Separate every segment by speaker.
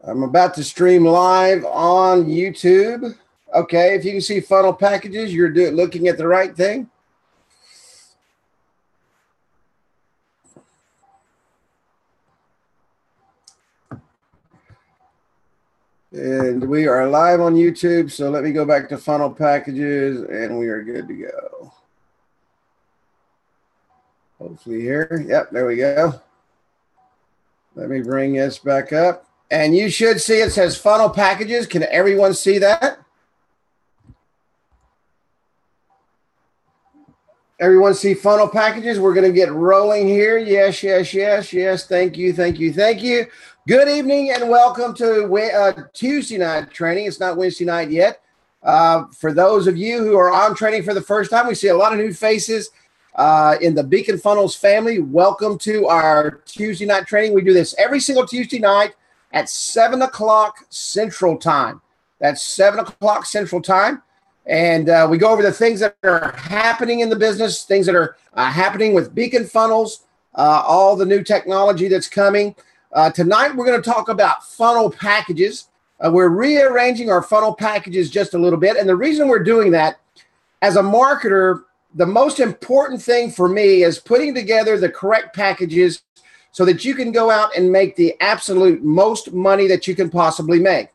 Speaker 1: I'm about to stream live on YouTube. Okay, if you can see funnel packages, you're looking at the right thing. And we are live on YouTube, so let me go back to funnel packages, and we are good to go. Hopefully here. Yep, there we go. Let me bring this back up. And you should see it says funnel packages. Can everyone see that? Everyone see funnel packages? We're going to get rolling here. Yes, yes, yes, yes. Thank you, thank you, thank you. Good evening and welcome to Tuesday night training. It's not Wednesday night yet. For those of you who are on training for the first time, we see a lot of new faces in the Beacon Funnels family. Welcome to our Tuesday night training. We do this every single Tuesday night at 7 o'clock Central Time. That's 7 o'clock Central Time. And we go over the things that are happening in the business, things that are happening with Beacon Funnels, all the new technology that's coming. Tonight, we're going to talk about funnel packages. We're rearranging our funnel packages just a little bit. And the reason we're doing that, as a marketer, the most important thing for me is putting together the correct packages so that you can go out and make the absolute most money that you can possibly make.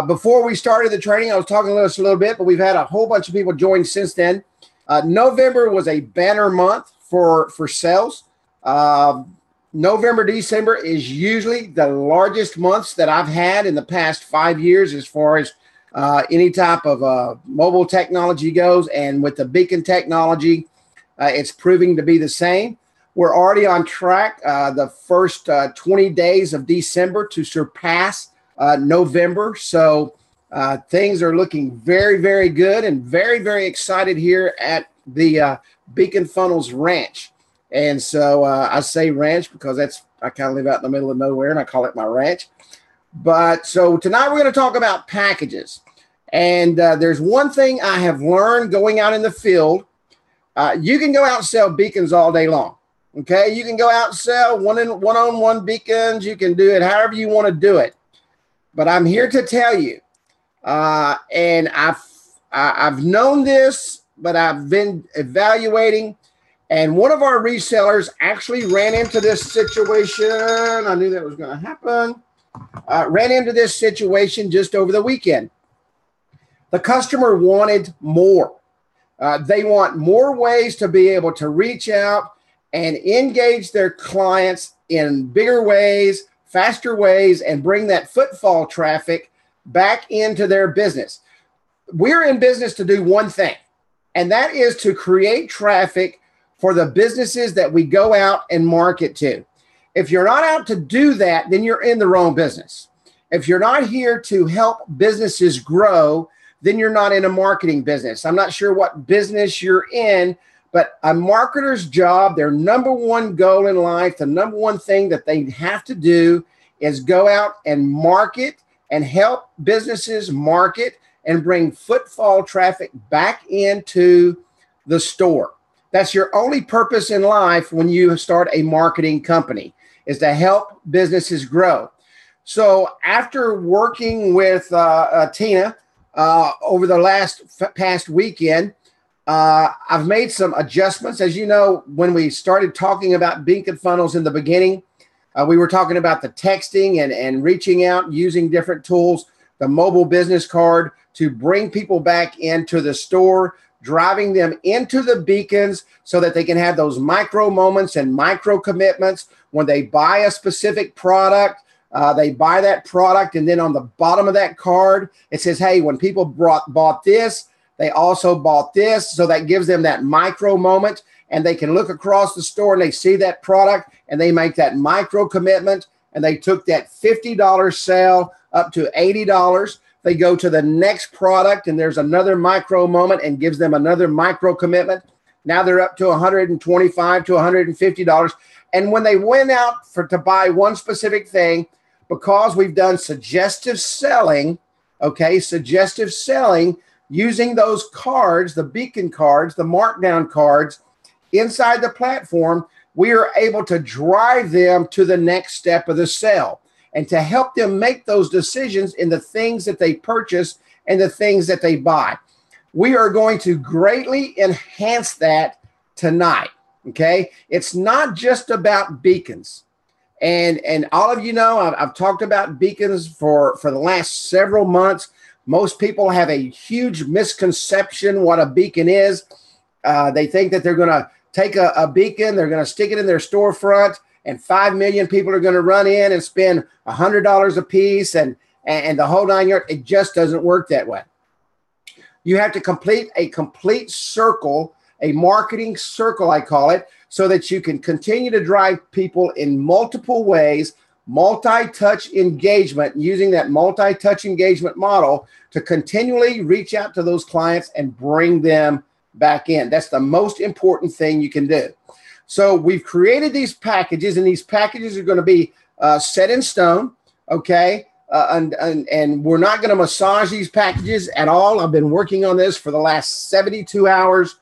Speaker 1: Before we started the training, I was talking to us a little bit, but we've had a whole bunch of people join since then. November was a banner month for sales. November, December is usually the largest months that I've had in the past 5 years as far as any type of mobile technology goes. And with the Beacon technology, it's proving to be the same. We're already on track the first 20 days of December to surpass November. So things are looking very, very good and very, very excited here at the Beacon Funnels Ranch. And so I say ranch because I kind of live out in the middle of nowhere and I call it my ranch. But so tonight we're going to talk about packages. And there's one thing I have learned going out in the field. You can go out and sell beacons all day long. Okay, you can go out and sell one-on-one beacons. You can do it however you want to do it. But I'm here to tell you, and I've known this, but I've been evaluating. And one of our resellers actually ran into this situation. I knew that was going to happen. Ran into this situation just over the weekend. The customer wanted more. They want more ways to be able to reach out and engage their clients in bigger ways, faster ways, and bring that footfall traffic back into their business. We're in business to do one thing, and that is to create traffic for the businesses that we go out and market to. If you're not out to do that, then you're in the wrong business. If you're not here to help businesses grow, then you're not in a marketing business. I'm not sure what business you're in, but a marketer's job, their number one goal in life, the number one thing that they have to do is go out and market and help businesses market and bring footfall traffic back into the store. That's your only purpose in life when you start a marketing company, is to help businesses grow. So after working with Tina over the past weekend, I've made some adjustments. As you know, when we started talking about Beacon Funnels in the beginning, we were talking about the texting and reaching out using different tools, the mobile business card to bring people back into the store, driving them into the beacons so that they can have those micro moments and micro commitments. When they buy a specific product, they buy that product, and then on the bottom of that card, it says, hey, when people bought this, they also bought this. So that gives them that micro moment, and they can look across the store and they see that product and they make that micro commitment, and they took that $50 sale up to $80. They go to the next product and there's another micro moment and gives them another micro commitment. Now they're up to $125 to $150. And when they went out to buy one specific thing, because we've done suggestive selling, suggestive selling, using those cards, the beacon cards, the markdown cards inside the platform, we are able to drive them to the next step of the sale. and to help them make those decisions in the things that they purchase and the things that they buy. We are going to greatly enhance that tonight, okay? It's not just about beacons. And all of you know, I've talked about beacons for the last several months. Most people have a huge misconception what a beacon is. They think that they're going to take a beacon, they're going to stick it in their storefront, and 5 million people are going to run in and spend $100 a piece and the whole 9 yards. It just doesn't work that way. You have to complete a complete circle, a marketing circle, I call it, so that you can continue to drive people in multiple ways, multi-touch engagement, using that multi-touch engagement model to continually reach out to those clients and bring them back in. That's the most important thing you can do. So we've created these packages, and these packages are going to be set in stone, okay? And we're not going to massage these packages at all. I've been working on this for the last 72 hours,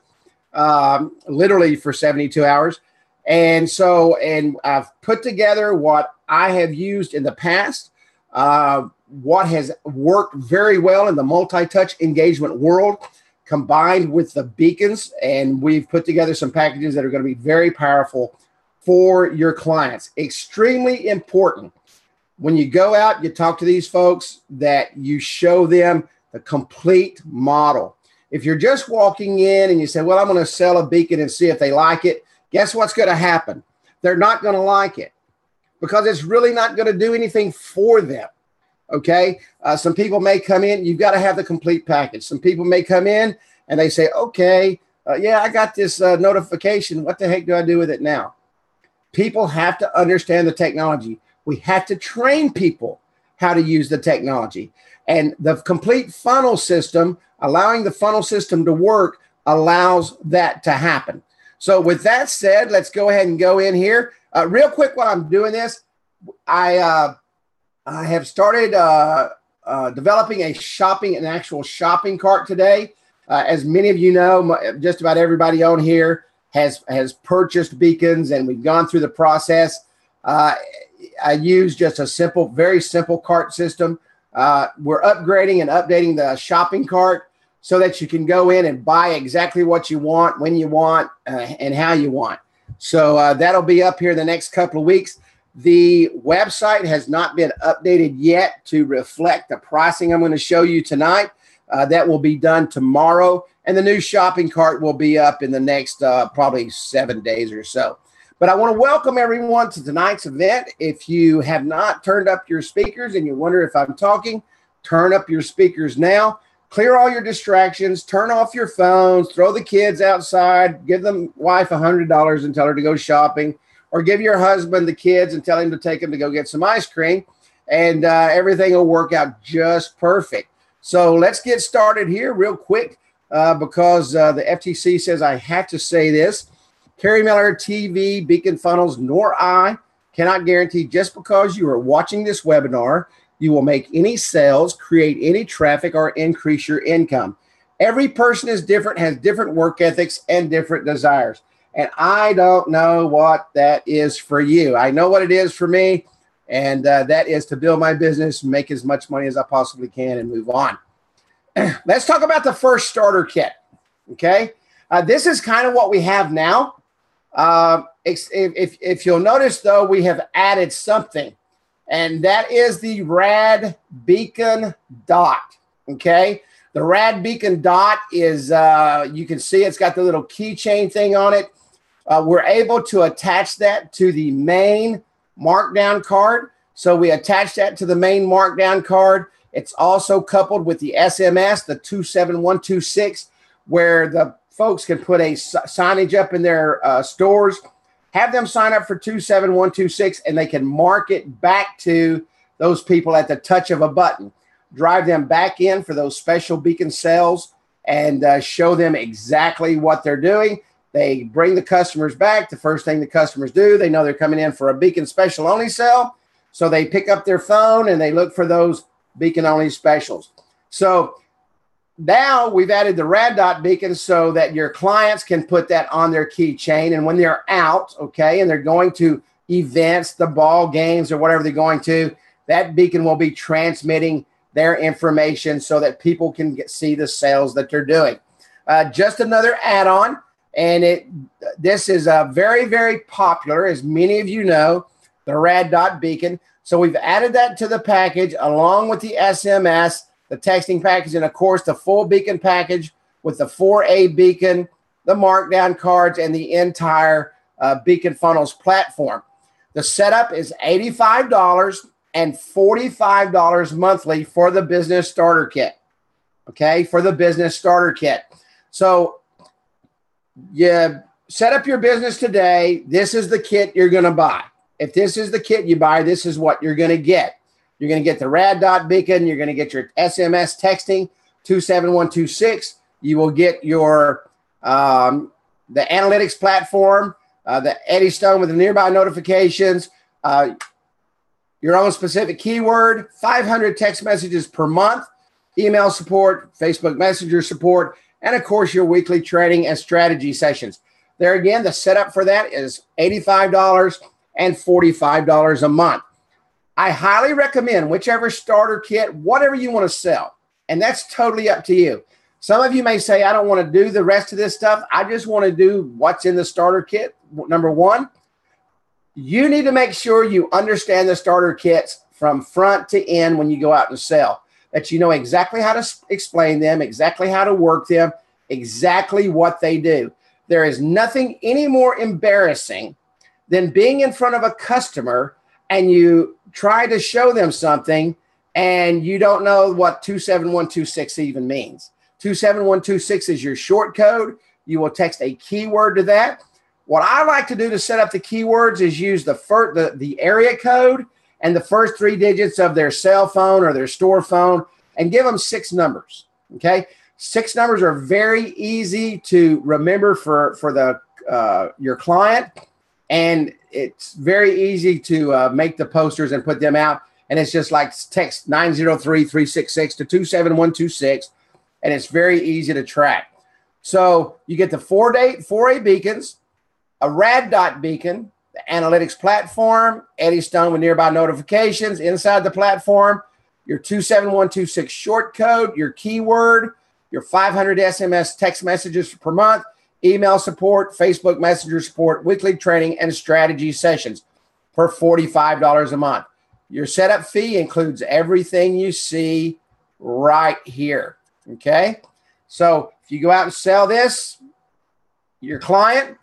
Speaker 1: literally for 72 hours. And I've put together what I have used in the past, what has worked very well in the multi-touch engagement world, combined with the beacons, and we've put together some packages that are going to be very powerful for your clients. Extremely important when you go out, you talk to these folks, that you show them the complete model. If you're just walking in and you say, well, I'm going to sell a beacon and see if they like it, guess what's going to happen? They're not going to like it because it's really not going to do anything for them. Okay. Some people may come in, you've got to have the complete package. Some people may come in and they say, okay, yeah, I got this notification. What the heck do I do with it now? People have to understand the technology. We have to train people how to use the technology. And the complete funnel system, allowing the funnel system to work, allows that to happen. So with that said, let's go ahead and go in here. Real quick, while I'm doing this, I have started developing an actual shopping cart today. As many of you know, just about everybody on here has purchased beacons, and we've gone through the process. I use just a very simple cart system. We're upgrading and updating the shopping cart so that you can go in and buy exactly what you want, when you want, and how you want. So that'll be up here the next couple of weeks. The website has not been updated yet to reflect the pricing I'm going to show you tonight. That will be done tomorrow, and the new shopping cart will be up in the next probably 7 days or so. But I want to welcome everyone to tonight's event. If you have not turned up your speakers and you wonder if I'm talking, turn up your speakers now. Clear all your distractions, turn off your phones, throw the kids outside, give the wife $100 and tell her to go shopping, or give your husband the kids and tell him to take them to go get some ice cream, and everything will work out just perfect. So let's get started here real quick because the FTC says I have to say this. Kerry Miller, TV, Beacon Funnels, nor I cannot guarantee just because you are watching this webinar, you will make any sales, create any traffic, or increase your income. Every person is different, has different work ethics and different desires. And I don't know what that is for you. I know what it is for me, and that is to build my business, make as much money as I possibly can, and move on. Let's talk about the first starter kit, okay? This is kind of what we have now. If you'll notice, though, we have added something, and that is the Rad Beacon Dot, okay? The Rad Beacon Dot is, you can see it's got the little keychain thing on it. We're able to attach that to the main markdown card. So we attach that to the main markdown card. It's also coupled with the SMS, the 27126, where the folks can put a signage up in their stores, have them sign up for 27126, and they can mark it back to those people at the touch of a button. Drive them back in for those special beacon sales and show them exactly what they're doing. They bring the customers back. The first thing the customers do, they know they're coming in for a beacon special only sale. So they pick up their phone and they look for those beacon only specials. So now we've added the Rad Dot beacon so that your clients can put that on their keychain. And when they're out, okay, and they're going to events, the ball games or whatever they're going to, that beacon will be transmitting their information so that people can see the sales that they're doing. Just another add-on, and this is very, very popular, as many of you know, the Rad Dot beacon. So we've added that to the package along with the SMS, the texting package, and of course the full beacon package with the 4A beacon, the markdown cards, and the entire Beacon Funnels platform. The setup is $85 and $45 monthly for the business starter kit. Okay, for the business starter kit. So you set up your business today. This is the kit you're going to buy. If this is the kit you buy, this is what you're going to get. You're going to get the Rad Dot beacon. You're going to get your SMS texting 27126. You will get your the analytics platform, the Eddie Stone with the nearby notifications, your own specific keyword, 500 text messages per month, email support, Facebook Messenger support, and of course your weekly training and strategy sessions. There again, the setup for that is $85 and $45 a month. I highly recommend whichever starter kit, whatever you want to sell, and that's totally up to you. Some of you may say, I don't want to do the rest of this stuff. I just want to do what's in the starter kit. Number one, you need to make sure you understand the starter kits from front to end when you go out and sell, that you know exactly how to explain them, exactly how to work them, exactly what they do. There is nothing any more embarrassing than being in front of a customer and you try to show them something and you don't know what 27126 even means. 27126 is your short code. You will text a keyword to that. What I like to do to set up the keywords is use the area code and the first 3 digits of their cell phone or their store phone and give them 6 numbers. Okay, 6 numbers are very easy to remember for your client, and it's very easy to make the posters and put them out. And it's just like text 903-366 to 27126, and it's very easy to track. So you get the 4A beacons, a Rad Dot beacon, the analytics platform, Eddie Stone with nearby notifications inside the platform, your 27126 short code, your keyword, your 500 SMS text messages per month, email support, Facebook Messenger support, weekly training, and strategy sessions for $45 a month. Your setup fee includes everything you see right here. Okay, so if you go out and sell this, your client,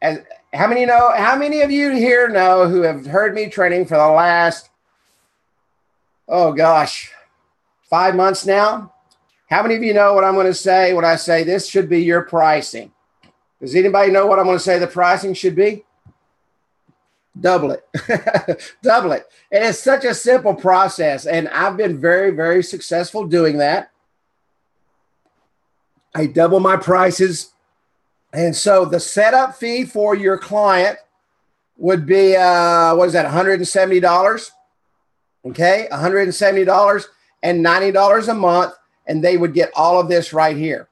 Speaker 1: and how many of you here know who have heard me training for the last, oh gosh, 5 months now? How many of you know what I'm going to say when I say this should be your pricing? Does anybody know what I'm going to say the pricing should be? Double it. Double it. And it's such a simple process, and I've been very, very successful doing that. I double my prices. And so the setup fee for your client would be, what is that, $170? Okay, $170 and $90 a month, and they would get all of this right here.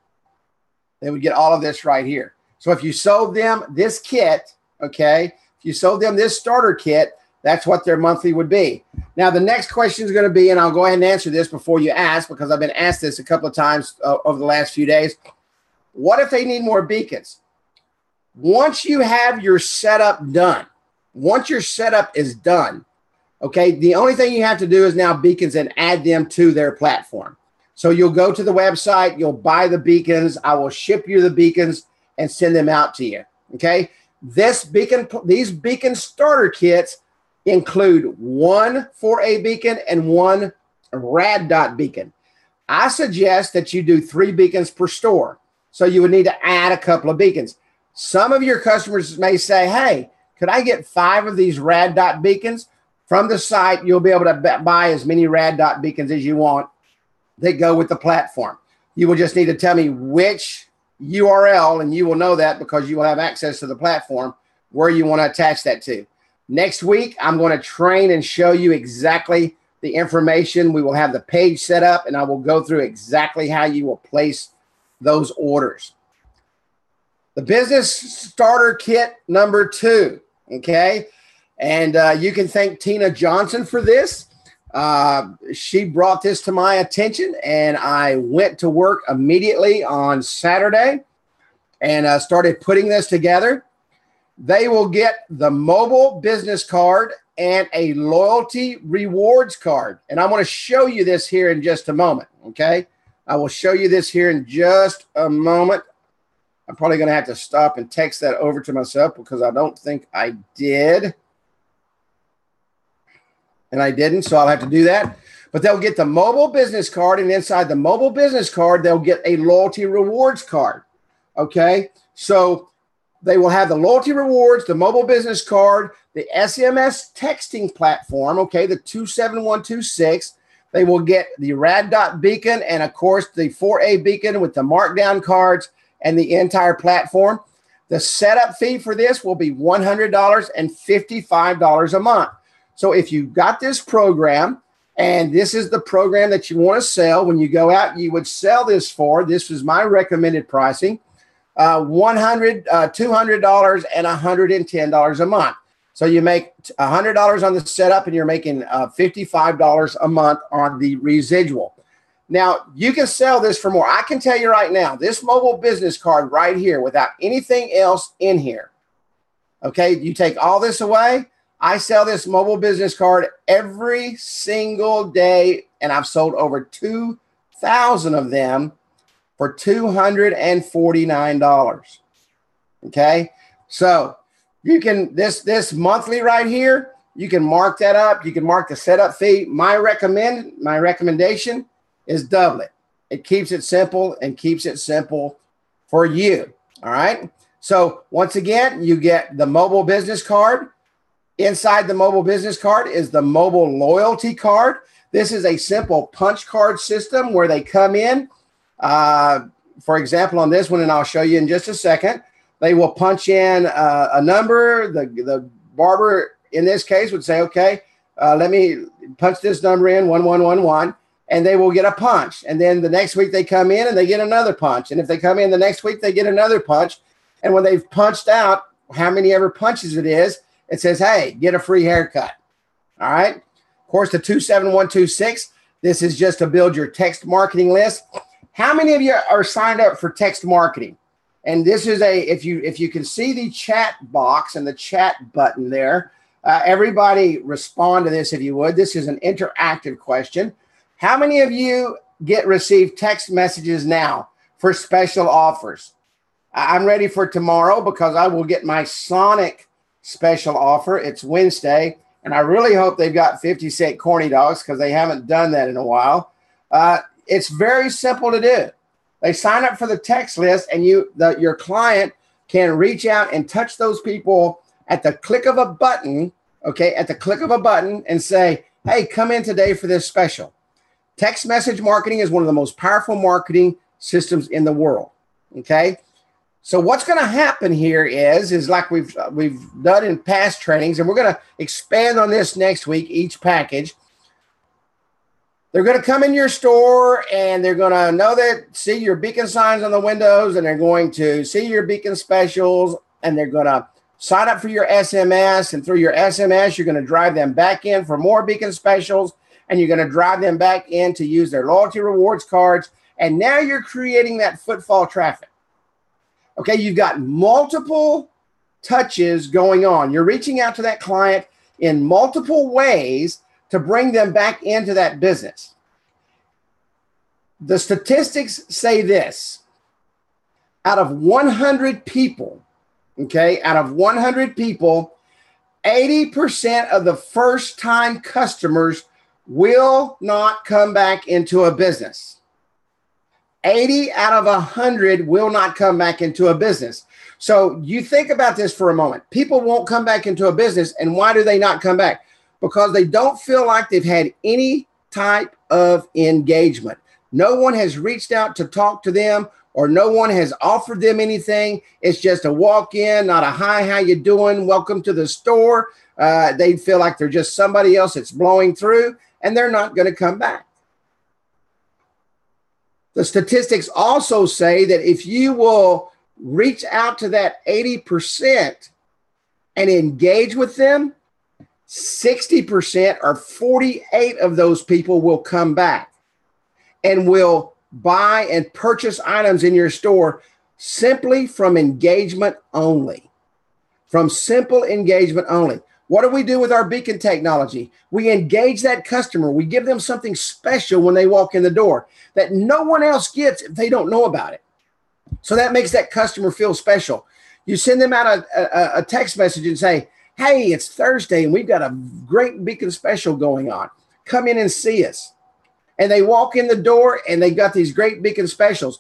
Speaker 1: They would get all of this right here. So if you sold them this kit, okay, if you sold them this starter kit, that's what their monthly would be. Now, the next question is going to be, and I'll go ahead and answer this before you ask, because I've been asked this a couple of times over the last few days. What if they need more beacons? Once you have your setup done, once your setup is done, okay, the only thing you have to do is now beacons and add them to their platform. So you'll go to the website, you'll buy the beacons, I will ship you the beacons and send them out to you, okay? These beacon starter kits include 1 4A beacon and 1 Rad Dot beacon. I suggest that you do 3 beacons per store. So you would need to add a couple of beacons. Some of your customers may say, hey, could I get 5 of these Rad Dot beacons? From the site, you'll be able to buy as many Rad Dot beacons as you want that go with the platform. You will just need to tell me which URL, and you will know that because you will have access to the platform, where you want to attach that to. Next week, I'm going to train and show you exactly the information. We will have the page set up, and I will go through exactly how you will place those orders. The business starter kit number 2, okay? And you can thank Tina Johnson for this. She brought this to my attention, and I went to work immediately on Saturday and started putting this together. They will get the mobile business card and a loyalty rewards card. And I want to show you this here in just a moment, okay? I will show you this here in just a moment. I'm probably going to have to stop and text that over to myself because I don't think I did. And I didn't, so I'll have to do that. But they'll get the mobile business card, and inside the mobile business card, they'll get a loyalty rewards card, okay? So they will have the loyalty rewards, the mobile business card, the SMS texting platform, okay, the 27126. They will get the Rad Dot beacon and, of course, the 4A beacon with the markdown cards and the entire platform. The setup fee for this will be $100 and $55 a month. So if you've got this program, and this is the program that you want to sell, when you go out, you would sell this for, this is my recommended pricing, $100, $200, and $110 a month. So you make $100 on the setup, and you're making $55 a month on the residual. Now, you can sell this for more. I can tell you right now, this mobile business card right here, without anything else in here, okay, you take all this away, I sell this mobile business card every single day, and I've sold over 2,000 of them for $249. Okay, so you can this monthly right here, you can mark that up. You can mark the setup fee. My recommendation is double it. It keeps it simple and keeps it simple for you. All right. So once again, you get the mobile business card. Inside the mobile business card is the mobile loyalty card. This is a simple punch card system where they come in. For example, on this one, and I'll show you in just a second, they will punch in a number. The barber in this case would say, okay, let me punch this number in, 1111, and they will get a punch. And then the next week they come in and they get another punch. And if they come in the next week, they get another punch. And when they've punched out how many ever punches it is, it says, hey, get a free haircut. All right. Of course, the 27126, this is just to build your text marketing list. How many of you are signed up for text marketing? And this is if you can see the chat box and the chat button there, everybody respond to this if you would. This is an interactive question. How many of you receive text messages now for special offers? I'm ready for tomorrow because I will get my Sonic special offer. It's Wednesday, and I really hope they've got 50-cent corny dogs because they haven't done that in a while. It's very simple to do. They sign up for the text list, and your client can reach out and touch those people at the click of a button, okay, at the click of a button and say, hey, come in today for this special. Text message marketing is one of the most powerful marketing systems in the world, okay? So what's going to happen here is like we've done in past trainings, and we're going to expand on this next week, each package. They're going to come in your store, and they're going to see your beacon signs on the windows, and they're going to see your beacon specials, and they're going to sign up for your SMS, and through your SMS, you're going to drive them back in for more beacon specials, and you're going to drive them back in to use their loyalty rewards cards, and now you're creating that footfall traffic. Okay, you've got multiple touches going on. You're reaching out to that client in multiple ways to bring them back into that business. The statistics say this. Out of 100 people, okay, out of 100 people, 80% of the first-time customers will not come back into a business. 80 out of 100 will not come back into a business. So you think about this for a moment. People won't come back into a business, and why do they not come back? Because they don't feel like they've had any type of engagement. No one has reached out to talk to them, or no one has offered them anything. It's just a walk-in, not a hi, how you doing? Welcome to the store. They feel like they're just somebody else that's blowing through, and they're not going to come back. The statistics also say that if you will reach out to that 80% and engage with them, 60% or 48 of those people will come back and will buy and purchase items in your store simply from engagement only. From simple engagement only. What do we do with our beacon technology? We engage that customer. We give them something special when they walk in the door that no one else gets if they don't know about it. So that makes that customer feel special. You send them out a text message and say, hey, it's Thursday and we've got a great beacon special going on. Come in and see us. And they walk in the door and they've got these great beacon specials.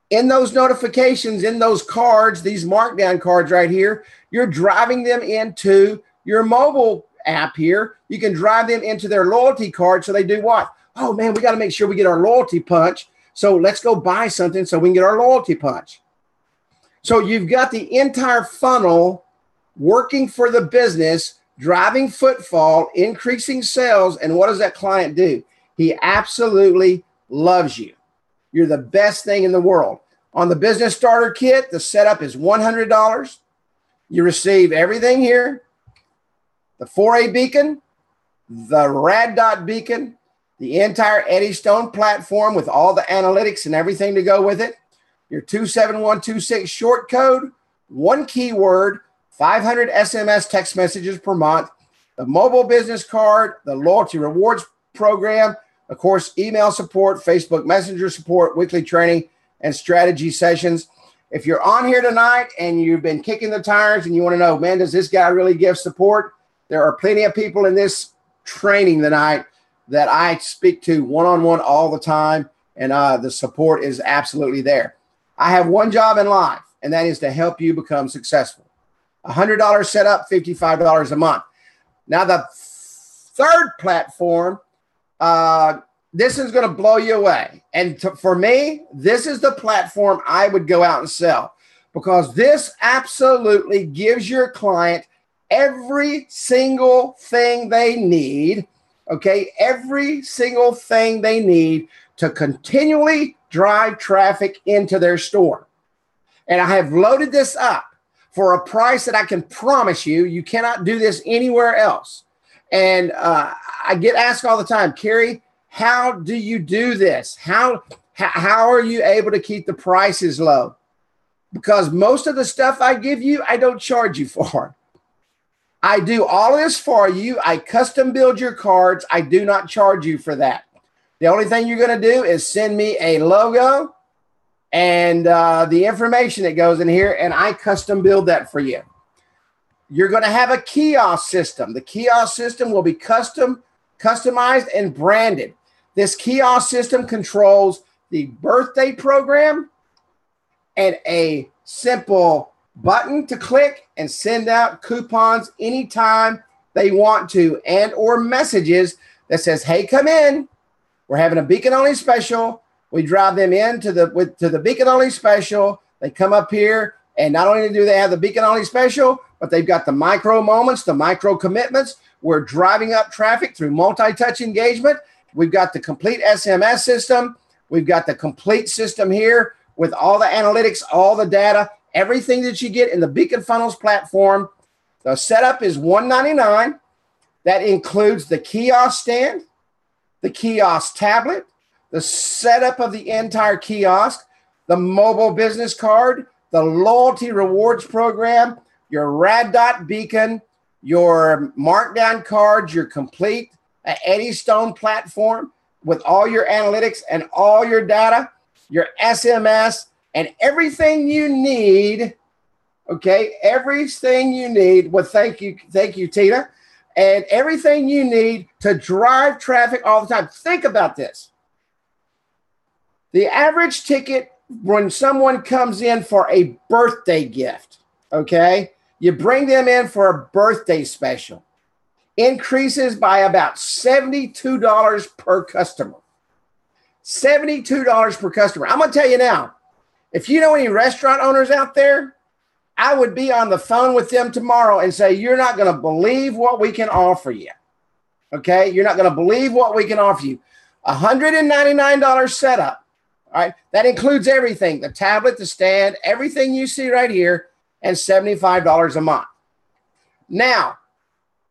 Speaker 1: In those notifications, in those cards, these markdown cards right here, you're driving them into your mobile app here. You can drive them into their loyalty card. So they do what? Oh, man, we got to make sure we get our loyalty punch. So let's go buy something so we can get our loyalty punch. So you've got the entire funnel working for the business, driving footfall, increasing sales. And what does that client do? He absolutely loves you. You're the best thing in the world. On the business starter kit, the setup is $100. You receive everything here. The 4A beacon, the Rad Dot beacon, the entire Eddystone platform with all the analytics and everything to go with it. Your 27126 short code, one keyword, 500 SMS text messages per month, the mobile business card, the loyalty rewards program, of course, email support, Facebook Messenger support, weekly training, and strategy sessions. If you're on here tonight and you've been kicking the tires and you want to know, man, does this guy really give support? There are plenty of people in this training tonight that I speak to one-on-one all the time, and the support is absolutely there. I have one job in life, and that is to help you become successful. $100 setup, $55 a month. Now, the third platform, this is going to blow you away. And for me, this is the platform I would go out and sell, because this absolutely gives your client every single thing they need, okay? Every single thing they need to continually drive traffic into their store. And I have loaded this up for a price that I can promise you, you cannot do this anywhere else. And I get asked all the time, Kerry, how do you do this? How are you able to keep the prices low? Because most of the stuff I give you, I don't charge you for. I do all of this for you. I custom build your cards. I do not charge you for that. The only thing you're going to do is send me a logo and the information that goes in here, and I custom build that for you. You're going to have a kiosk system. The kiosk system will be customized and branded. This kiosk system controls the birthday program and a simple button to click and send out coupons anytime they want to, and or messages that says, hey, come in. We're having a beacon only special. We drive them into the beacon only special. They come up here, and not only do they have the beacon only special, but they've got the micro moments, the micro commitments. We're driving up traffic through multi-touch engagement. We've got the complete SMS system. We've got the complete system here with all the analytics, all the data, everything that you get in the Beacon Funnels platform. The setup is $199. That includes the kiosk stand, the kiosk tablet, the setup of the entire kiosk, the mobile business card, the loyalty rewards program, your Rad Dot beacon, your markdown cards, your complete Eddystone platform with all your analytics and all your data, your SMS, and everything you need. Okay, everything you need. Well, thank you, Tina. And everything you need to drive traffic all the time. Think about this. The average ticket when someone comes in for a birthday gift, okay, you bring them in for a birthday special, increases by about $72 per customer. $72 per customer. I'm going to tell you now, if you know any restaurant owners out there, I would be on the phone with them tomorrow and say, you're not going to believe what we can offer you. Okay? You're not going to believe what we can offer you. $199 setup. All right? That includes everything, the tablet, the stand, everything you see right here, and $75 a month. Now,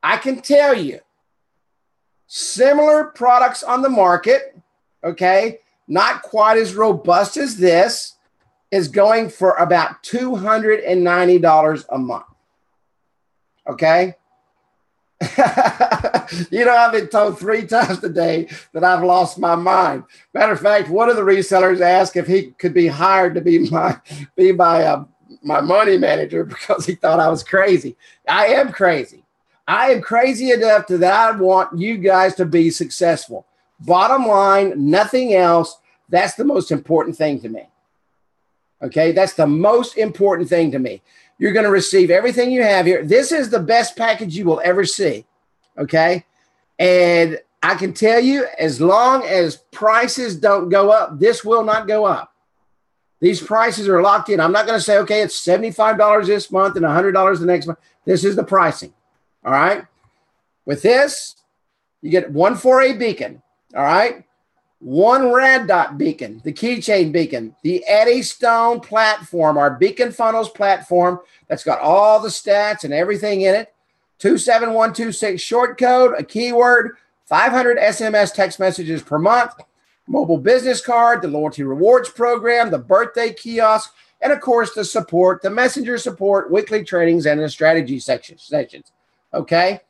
Speaker 1: I can tell you similar products on the market, okay, not quite as robust as this, is going for about $290 a month. Okay. You know, I've been told 3 times today that I've lost my mind. Matter of fact, one of the resellers asked if he could be hired to be my money manager because he thought I was crazy. I am crazy. I am crazy enough that I want you guys to be successful. Bottom line, nothing else. That's the most important thing to me. Okay, that's the most important thing to me. You're going to receive everything you have here. This is the best package you will ever see. Okay, and I can tell you, as long as prices don't go up, this will not go up. These prices are locked in. I'm not going to say, okay, it's $75 this month and $100 the next month. This is the pricing. All right. With this, you get 1 4A beacon. All right. 1 rad dot beacon, the keychain beacon, the Eddystone platform, our beacon funnels platform that's got all the stats and everything in it. 27126 short code, a keyword, 500 SMS text messages per month, mobile business card, the loyalty rewards program, the birthday kiosk, and of course the support, the messenger support, weekly trainings, and the strategy sessions. Okay.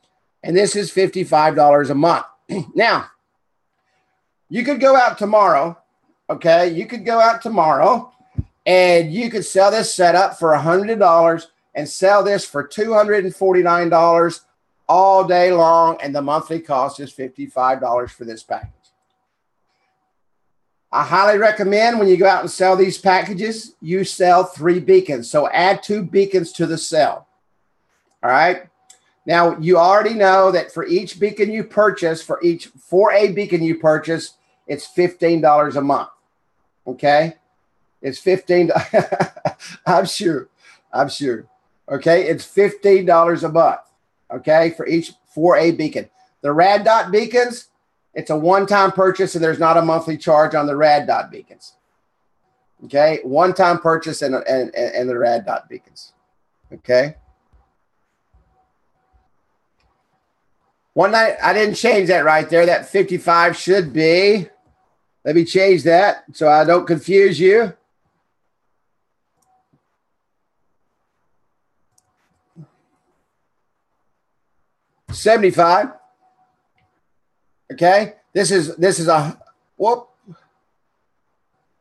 Speaker 1: And this is $55 a month. Now, you could go out tomorrow, okay? You could go out tomorrow and you could sell this setup for $100 and sell this for $249 all day long, and the monthly cost is $55 for this package. I highly recommend when you go out and sell these packages, you sell 3 beacons. So add 2 beacons to the sell, all right? Now, you already know that for each beacon you purchase, for each 4A beacon you purchase, it's $15 a month, okay? It's $15. I'm sure. Okay, it's $15 a month, okay, for each 4A beacon. The rad dot beacons, it's a one-time purchase, and there's not a monthly charge on the rad dot beacons, okay? One-time purchase and the rad dot beacons, okay? One night, I didn't change that right there. That 55 should be, let me change that so I don't confuse you. $75. Okay. This is a, whoop.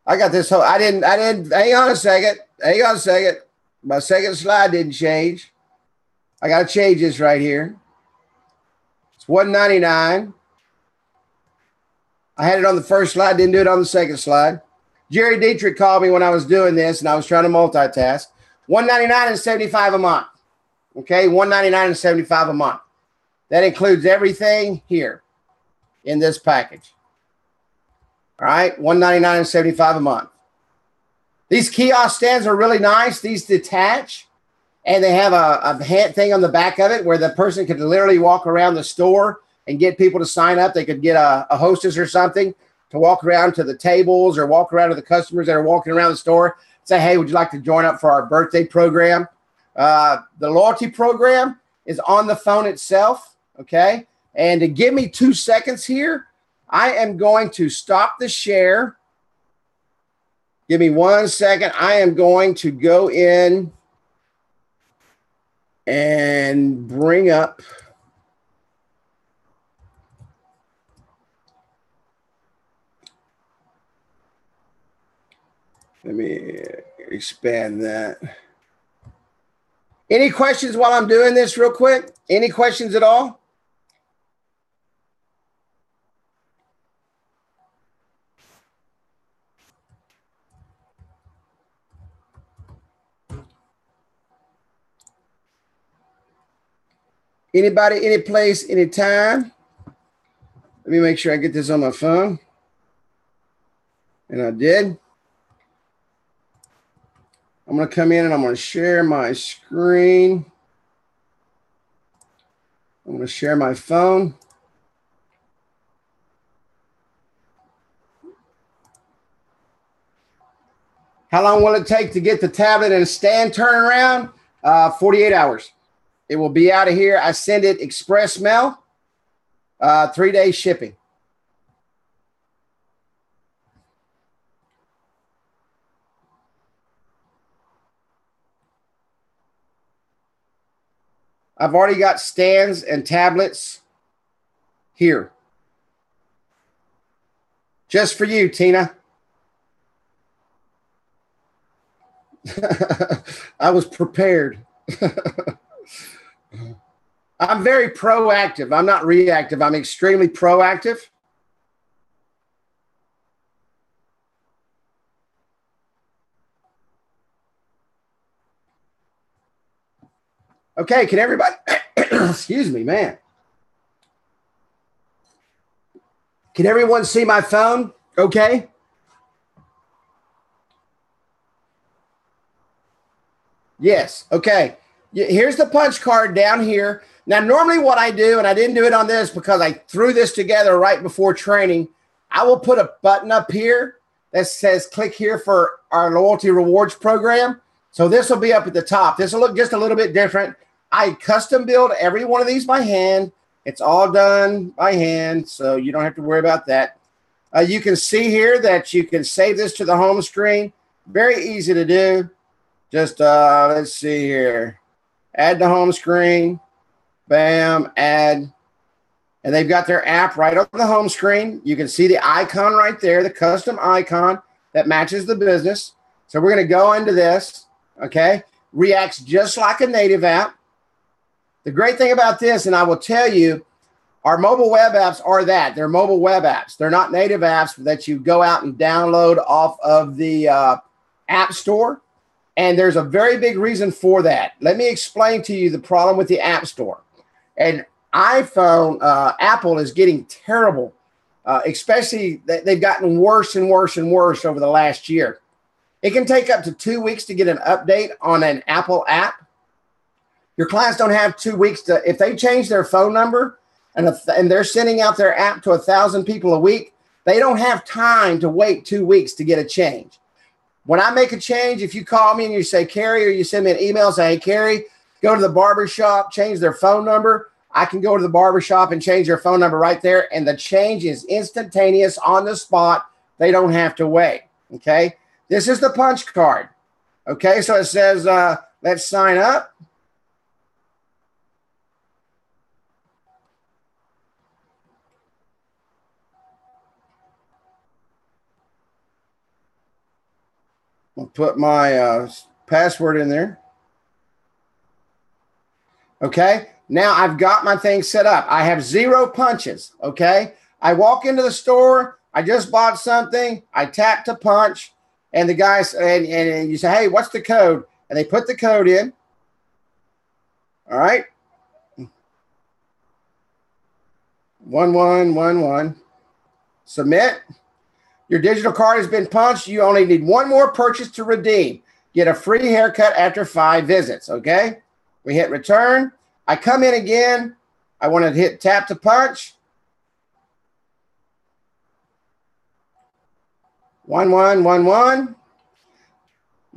Speaker 1: I got this whole, I didn't, hang on a second. My second slide didn't change. I got to change this right here. It's $199. I had it on the first slide, didn't do it on the second slide. Jerry Dietrich called me when I was doing this, and I was trying to multitask. $199 and $75 a month. Okay, $199 and $75 a month. That includes everything here in this package. All right, $199 and $75 a month. These kiosk stands are really nice. These detach. And they have a hand thing on the back of it where the person could literally walk around the store and get people to sign up. They could get a hostess or something to walk around to the tables or walk around to the customers that are walking around the store. Say, hey, would you like to join up for our birthday program? The loyalty program is on the phone itself, okay? And to give me 2 seconds here, I am going to stop the share. Give me 1 second. I am going to go in and bring up let me expand that. Any questions while I'm doing this real quick? Any questions at all? Anybody, any place, any time? Let me make sure I get this on my phone. And I did. I'm going to come in and I'm going to share my screen. I'm going to share my phone. How long will it take to get the tablet and stand turnaround? 48 hours. It will be out of here. I send it express mail, 3-day shipping. I've already got stands and tablets here. Just for you, Tina. I was prepared. I'm very proactive. I'm not reactive. I'm extremely proactive. Okay, can everybody, excuse me, man. Can everyone see my phone? Okay. Yes. Okay. Here's the punch card down here. Now, normally what I do, and I didn't do it on this because I threw this together right before training, I will put a button up here that says click here for our loyalty rewards program. So this will be up at the top. This will look just a little bit different. I custom build every one of these by hand. It's all done by hand, so you don't have to worry about that. You can see here that you can save this to the home screen. Very easy to do. Just, let's see here. Add to home screen. Bam, add. And they've got their app right on the home screen. You can see the icon right there, the custom icon that matches the business. So we're going to go into this, okay? Reacts just like a native app. The great thing about this, and I will tell you, our mobile web apps are that. They're mobile web apps. They're not native apps that you go out and download off of the App Store. And there's a very big reason for that. Let me explain to you the problem with the App Store. And iPhone, Apple is getting terrible, especially they've gotten worse and worse and worse over the last year. It can take up to 2 weeks to get an update on an Apple app. Your clients don't have 2 weeks to, if they change their phone number and they're sending out their app to 1,000 people a week, they don't have time to wait 2 weeks to get a change. When I make a change, if you call me and you say, Carrie, or you send me an email, say, hey, Carrie, go to the barbershop, change their phone number. I can go to the barbershop and change their phone number right there. And the change is instantaneous on the spot. They don't have to wait. Okay. This is the punch card. Okay. So it says, let's sign up. I'll put my password in there. Okay. Now I've got my thing set up. I have 0 punches. Okay. I walk into the store. I just bought something. I tap to punch. And the guy and you say, hey, what's the code? And they put the code in. All right. 1111. Submit. Your digital card has been punched. You only need one more purchase to redeem. Get a free haircut after 5 visits. Okay. We hit return. I come in again. I want to hit tap to punch. 1111.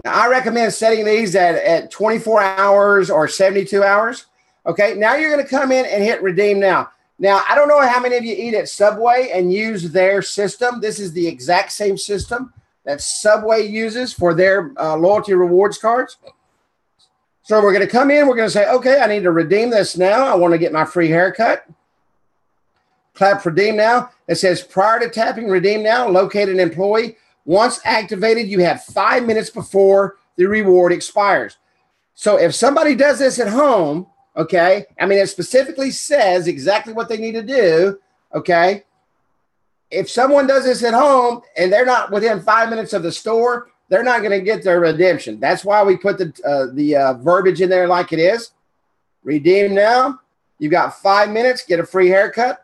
Speaker 1: Now, I recommend setting these at 24 hours or 72 hours. Okay. Now you're going to come in and hit redeem now. Now, I don't know how many of you eat at Subway and use their system. This is the exact same system that Subway uses for their loyalty rewards cards. So we're going to come in. We're going to say, okay, I need to redeem this now. I want to get my free haircut. Clap redeem now. It says prior to tapping redeem now, locate an employee. Once activated, you have 5 minutes before the reward expires. So if somebody does this at home, okay, I mean, it specifically says exactly what they need to do, okay? If someone does this at home and they're not within 5 minutes of the store, they're not going to get their redemption. That's why we put the verbiage in there like it is. Redeem now. You've got 5 minutes. Get a free haircut.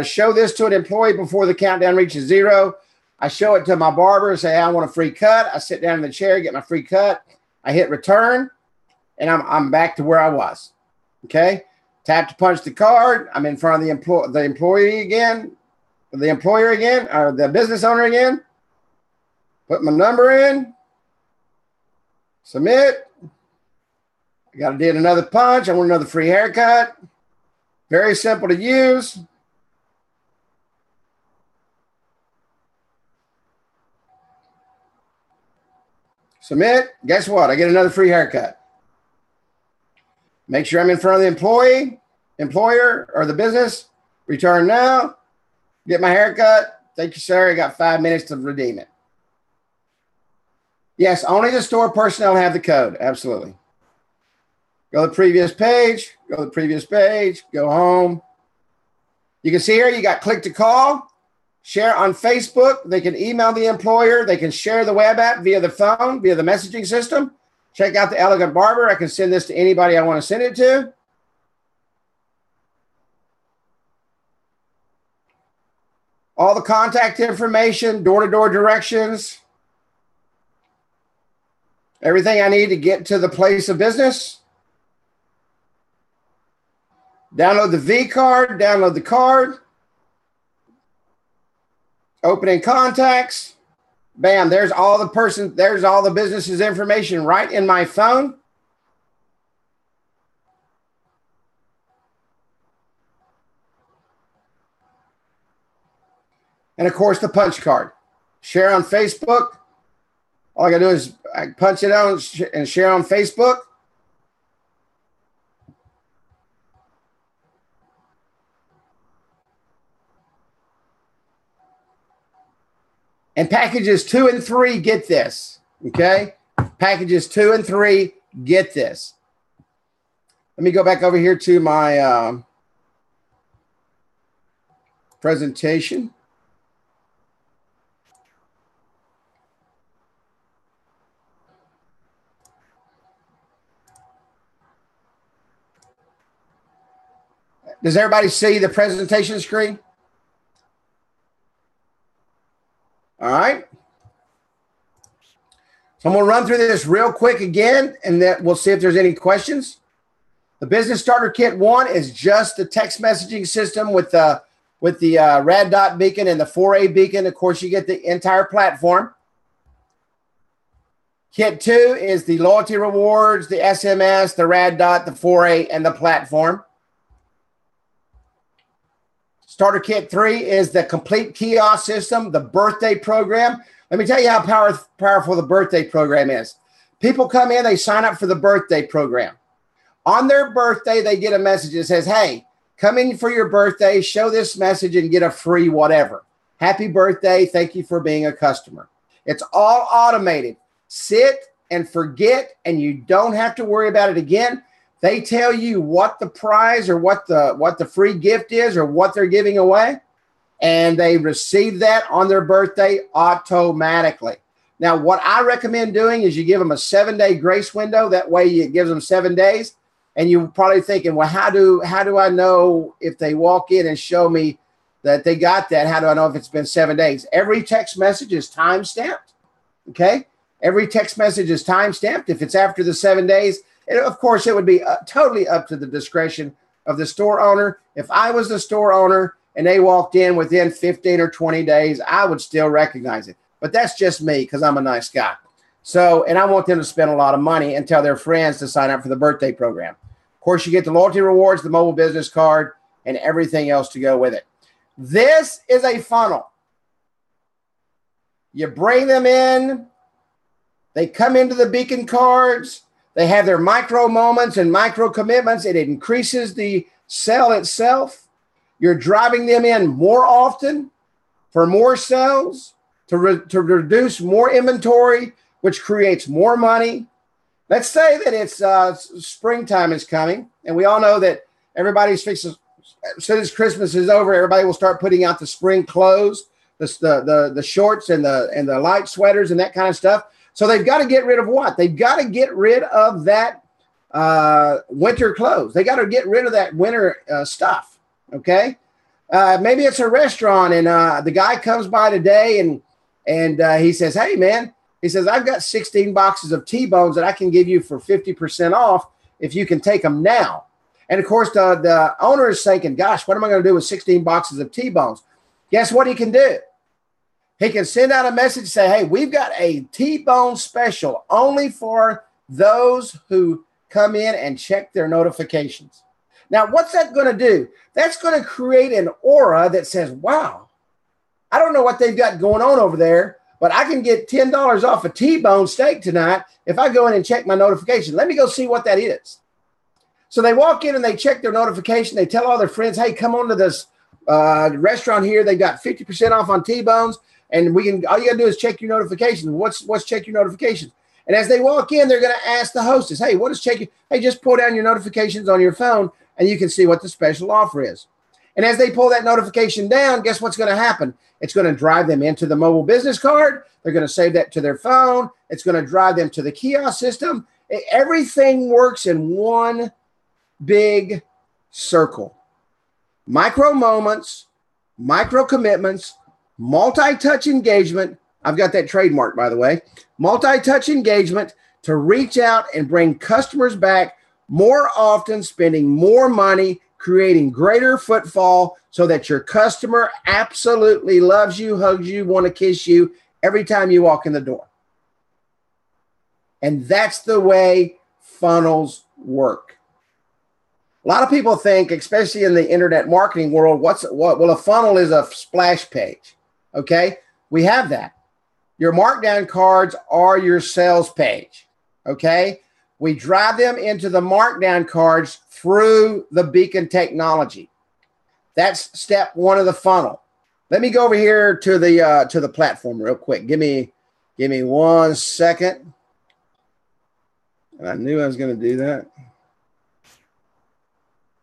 Speaker 1: Show this to an employee before the countdown reaches 0. I show it to my barber and say, hey, I want a free cut. I sit down in the chair, get my free cut. I hit return, and I'm back to where I was. Okay. Tap to punch the card. I'm in front of the employee again, the employer again, or the business owner again. Put my number in. Submit. Got to get another punch. I want another free haircut. Very simple to use. Submit. Guess what? I get another free haircut. Make sure I'm in front of the employer, or the business. Return now. Get my haircut. Thank you, sir. I got 5 minutes to redeem it. Yes, only the store personnel have the code. Absolutely. Go to the previous page. Go to the previous page. Go home. You can see here you got click to call. Share on Facebook. They can email the employer. They can share the web app via the phone, via the messaging system. Check out the Elegant Barber. I can send this to anybody I want to send it to. All the contact information, door-to-door directions. Everything I need to get to the place of business. Download the V card, download the card. Opening contacts. Bam, there's all the business's information right in my phone. And of course, the punch card. Share on Facebook. All I gotta do is I punch it out and share on Facebook. And packages 2 and 3 get this, okay? Packages 2 and 3 get this. Let me go back over here to my presentation. Does everybody see the presentation screen? All right. So I'm going to run through this real quick again, and then we'll see if there's any questions. The Business Starter Kit 1 is just the text messaging system with the red dot beacon and the 4A beacon. Of course, you get the entire platform. Kit 2 is the loyalty rewards, the SMS, the red dot, the 4A, and the platform. Starter Kit 3 is the complete kiosk system, the birthday program. Let me tell you how powerful the birthday program is. People come in, they sign up for the birthday program. On their birthday, they get a message that says, hey, come in for your birthday, show this message and get a free whatever. Happy birthday. Thank you for being a customer. It's all automated. Sit and forget, and you don't have to worry about it again. They tell you what the prize or what the free gift is or what they're giving away, and they receive that on their birthday automatically. Now, what I recommend doing is you give them a 7-day grace window. That way it gives them 7 days. And you're probably thinking, well, how do I know if they walk in and show me that they got that? How do I know if it's been 7 days? Every text message is time-stamped, okay? Every text message is time-stamped. If it's after the 7 days, of course, it would be totally up to the discretion of the store owner. If I was the store owner and they walked in within 15 or 20 days, I would still recognize it. But that's just me because I'm a nice guy. So, and I want them to spend a lot of money and tell their friends to sign up for the birthday program. Of course, you get the loyalty rewards, the mobile business card, and everything else to go with it. This is a funnel. You bring them in. They come into the beacon cards. They have their micro moments and micro commitments. It increases the sale itself. You're driving them in more often for more sales, to reduce more inventory, which creates more money. Let's say that it's springtime is coming, and we all know that everybody's fixing. As soon as Christmas is over, everybody will start putting out the spring clothes, the shorts and the light sweaters and that kind of stuff. So they've got to get rid of what? They've got to get rid of that winter clothes. They got to get rid of that winter stuff, okay? Maybe it's a restaurant, and the guy comes by today, and he says, hey, man, he says, I've got 16 boxes of T-bones that I can give you for 50% off if you can take them now. And, of course, the owner is thinking, gosh, what am I going to do with 16 boxes of T-bones? Guess what he can do? He can send out a message and say, hey, we've got a T-bone special only for those who come in and check their notifications. Now, what's that going to do? That's going to create an aura that says, wow, I don't know what they've got going on over there, but I can get $10 off a T-bone steak tonight if I go in and check my notification. Let me go see what that is. So they walk in and they check their notification. They tell all their friends, hey, come on to this restaurant here. They got 50% off on T-bones. And all you got to do is check your notifications. What's check your notifications? And as they walk in, they're going to ask the hostess, hey, what is checking? Hey, just pull down your notifications on your phone and you can see what the special offer is. And as they pull that notification down, guess what's going to happen? It's going to drive them into the mobile business card. They're going to save that to their phone. It's going to drive them to the kiosk system. Everything works in one big circle. Micro moments, micro commitments, multi-touch engagement. I've got that trademark, by the way. Multi-touch engagement to reach out and bring customers back more often, spending more money, creating greater footfall so that your customer absolutely loves you, hugs you, want to kiss you every time you walk in the door. And that's the way funnels work. A lot of people think, especially in the internet marketing world, well, a funnel is a splash page. Okay, we have that. Your markdown cards are your sales page. Okay, we drive them into the markdown cards through the beacon technology. That's step one of the funnel. Let me go over here to the platform real quick. Give me 1 second. And I knew I was going to do that.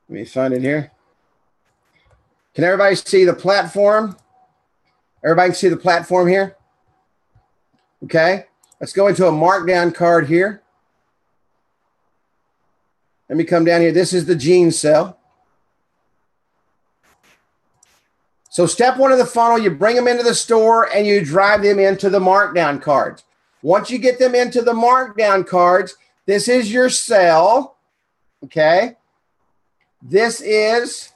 Speaker 1: Let me find it here. Can everybody see the platform? Everybody can see the platform here? Okay. Let's go into a markdown card here. Let me come down here. This is the jeans cell. So step one of the funnel, you bring them into the store and you drive them into the markdown cards. Once you get them into the markdown cards, this is your sell. Okay. This is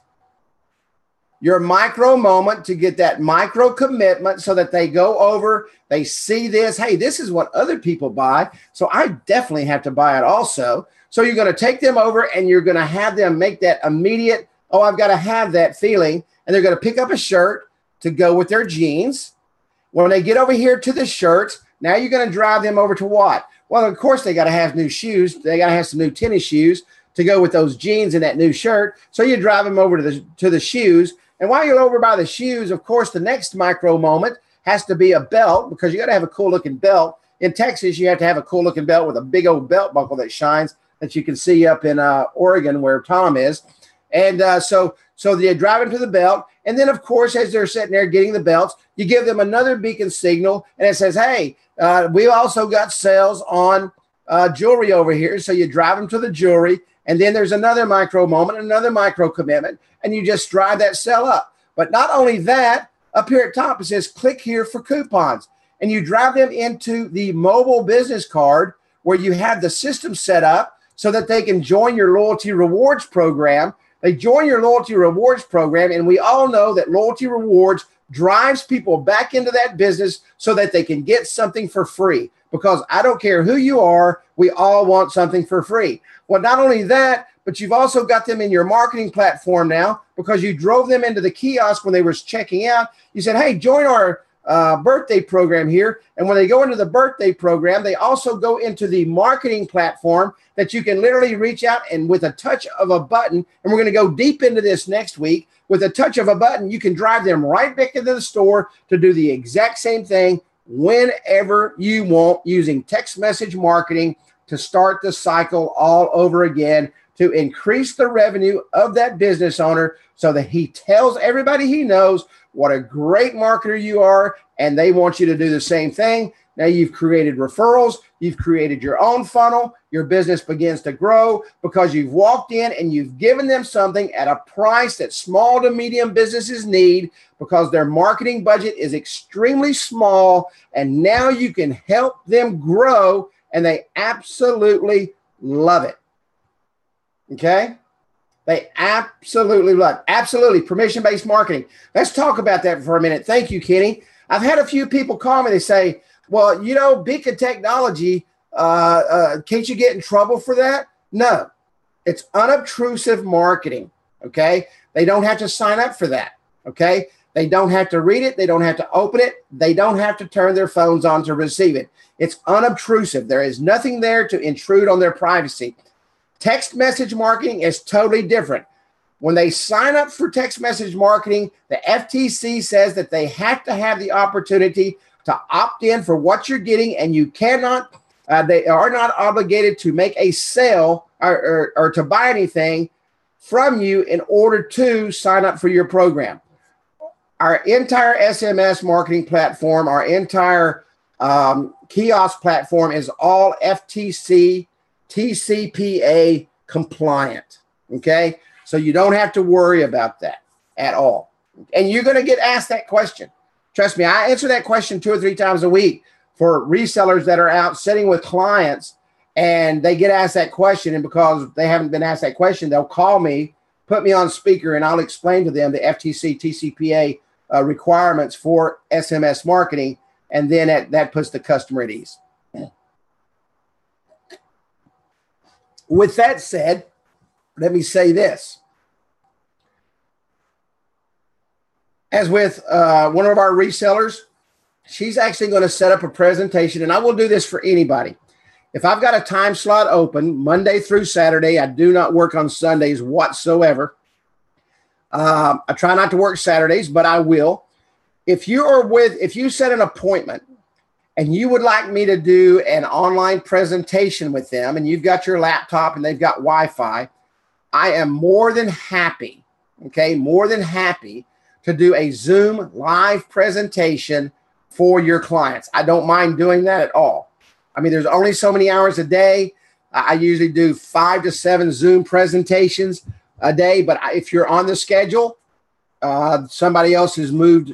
Speaker 1: your micro moment to get that micro commitment so that they go over, they see this. Hey, this is what other people buy. So I definitely have to buy it also. So you're going to take them over and you're going to have them make that immediate, oh, I've got to have that feeling. And they're going to pick up a shirt to go with their jeans. When they get over here to the shirts, now you're going to drive them over to what? Well, of course, they got to have new shoes. They got to have some new tennis shoes to go with those jeans and that new shirt. So you drive them over to the shoes. And while you're over by the shoes, of course, the next micro moment has to be a belt because you got to have a cool looking belt. In Texas, you have to have a cool looking belt with a big old belt buckle that shines that you can see up in Oregon where Tom is. And so you drive them to the belt. And then, of course, as they're sitting there getting the belts, you give them another beacon signal. And it says, hey, we also got sales on jewelry over here. So you drive them to the jewelry. And then there's another micro moment, another micro commitment. And you just drive that sell up. But not only that, up here at top, it says click here for coupons. And you drive them into the mobile business card where you have the system set up so that they can join your loyalty rewards program. They join your loyalty rewards program, and we all know that loyalty rewards drives people back into that business so that they can get something for free. Because I don't care who you are, we all want something for free. Well, not only that, but you've also got them in your marketing platform now because you drove them into the kiosk when they were checking out. You said, hey, join our birthday program here. And when they go into the birthday program, they also go into the marketing platform that you can literally reach out and with a touch of a button, and we're going to go deep into this next week, with a touch of a button, you can drive them right back into the store to do the exact same thing whenever you want using text message marketing to start the cycle all over again to increase the revenue of that business owner so that he tells everybody he knows what a great marketer you are, and they want you to do the same thing. Now you've created referrals, you've created your own funnel, your business begins to grow because you've walked in and you've given them something at a price that small to medium businesses need because their marketing budget is extremely small, and now you can help them grow, and they absolutely love it. Okay? They absolutely love it. Absolutely. Permission-based marketing. Let's talk about that for a minute. Thank you, Kenny. I've had a few people call me. They say, well, you know, beacon technology, can't you get in trouble for that? No, it's unobtrusive marketing. Okay. They don't have to sign up for that. Okay. They don't have to read it. They don't have to open it. They don't have to turn their phones on to receive it. It's unobtrusive. There is nothing there to intrude on their privacy. Text message marketing is totally different. When they sign up for text message marketing, the FTC says that they have to have the opportunity to opt in for what you're getting, and you cannot, they are not obligated to make a sale or to buy anything from you in order to sign up for your program. Our entire SMS marketing platform, our entire Kiosk platform is all FTC, TCPA compliant, okay? So you don't have to worry about that at all. And you're going to get asked that question. Trust me, I answer that question 2 or 3 times a week for resellers that are out sitting with clients, and they get asked that question. And because they haven't been asked that question, they'll call me, put me on speaker, and I'll explain to them the FTC, TCPA requirements for SMS marketing. And then that puts the customer at ease. With that said, let me say this. As with one of our resellers, she's actually going to set up a presentation, and I will do this for anybody. If I've got a time slot open Monday through Saturday, I do not work on Sundays whatsoever. I try not to work Saturdays, but I will. If you set an appointment and you would like me to do an online presentation with them, and you've got your laptop and they've got Wi-Fi, I am more than happy, more than happy to do a Zoom live presentation for your clients. I don't mind doing that at all. I mean, there's only so many hours a day. I usually do 5 to 7 Zoom presentations a day, but if you're on the schedule, somebody else has moved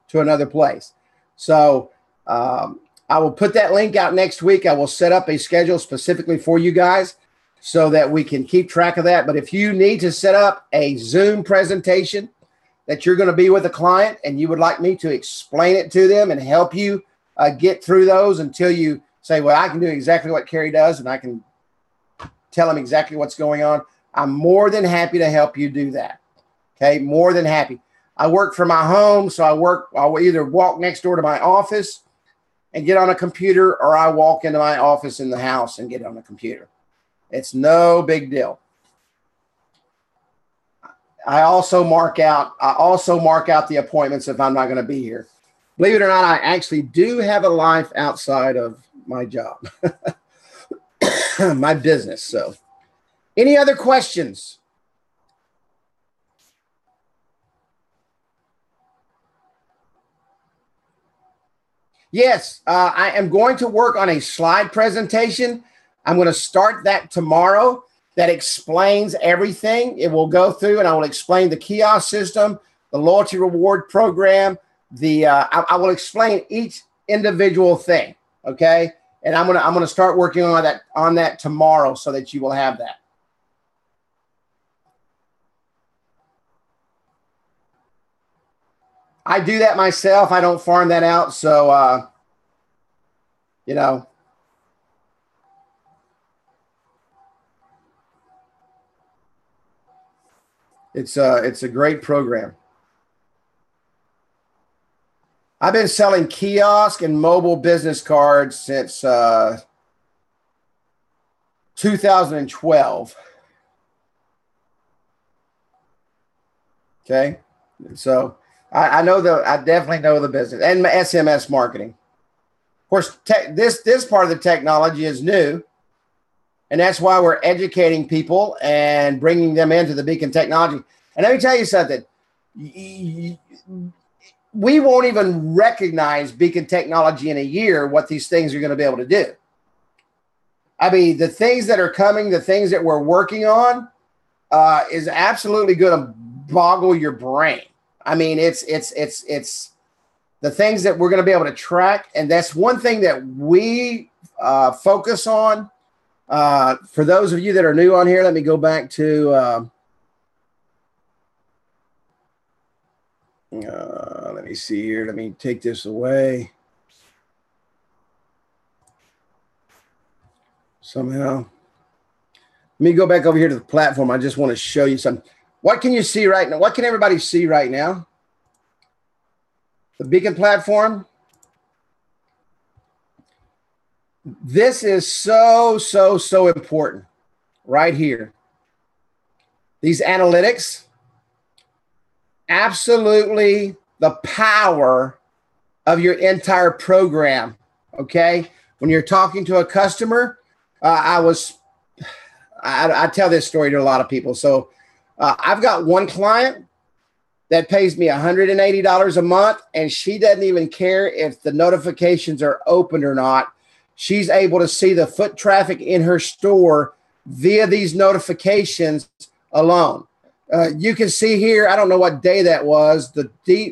Speaker 1: to another place. So I will put that link out next week. I will set up a schedule specifically for you guys so that we can keep track of that. But if you need to set up a Zoom presentation that you're going to be with a client and you would like me to explain it to them and help you get through those until you say, well, I can do exactly what Carrie does and I can tell them exactly what's going on, I'm more than happy to help you do that. Okay, more than happy. I work from my home, so I'll either walk next door to my office and get on a computer, or I walk into my office in the house and get on a computer. It's no big deal. I also mark out the appointments if I'm not going to be here. Believe it or not, I actually do have a life outside of my job, my business. So, any other questions? Yes, I am going to work on a slide presentation. I'm going to start that tomorrow. That explains everything. It will go through, and I will explain the kiosk system, the loyalty reward program. I will explain each individual thing. Okay, and I'm gonna start working on that tomorrow so that you will have that. I do that myself. I don't farm that out. So, you know, it's a great program. I've been selling kiosk and mobile business cards since 2012. Okay, so I definitely know the business and SMS marketing. Of course, this part of the technology is new, and that's why we're educating people and bringing them into the Beacon technology. And let me tell you something. We won't even recognize Beacon technology in a year, what these things are going to be able to do. I mean, the things that are coming, the things that we're working on is absolutely going to boggle your brain. I mean, it's the things that we're going to be able to track. And that's one thing that we focus on. For those of you that are new on here, let me go back to, let me see here. Let me take this away. Somehow. Let me go back over here to the platform. I just want to show you something. What can you see right now? What can everybody see right now? The beacon platform. This is so important right here. These analytics, absolutely the power of your entire program, okay? When you're talking to a customer, I tell this story to a lot of people. So I've got one client that pays me $180 a month, and she doesn't even care if the notifications are opened or not. She's able to see the foot traffic in her store via these notifications alone. You can see here, I don't know what day that was,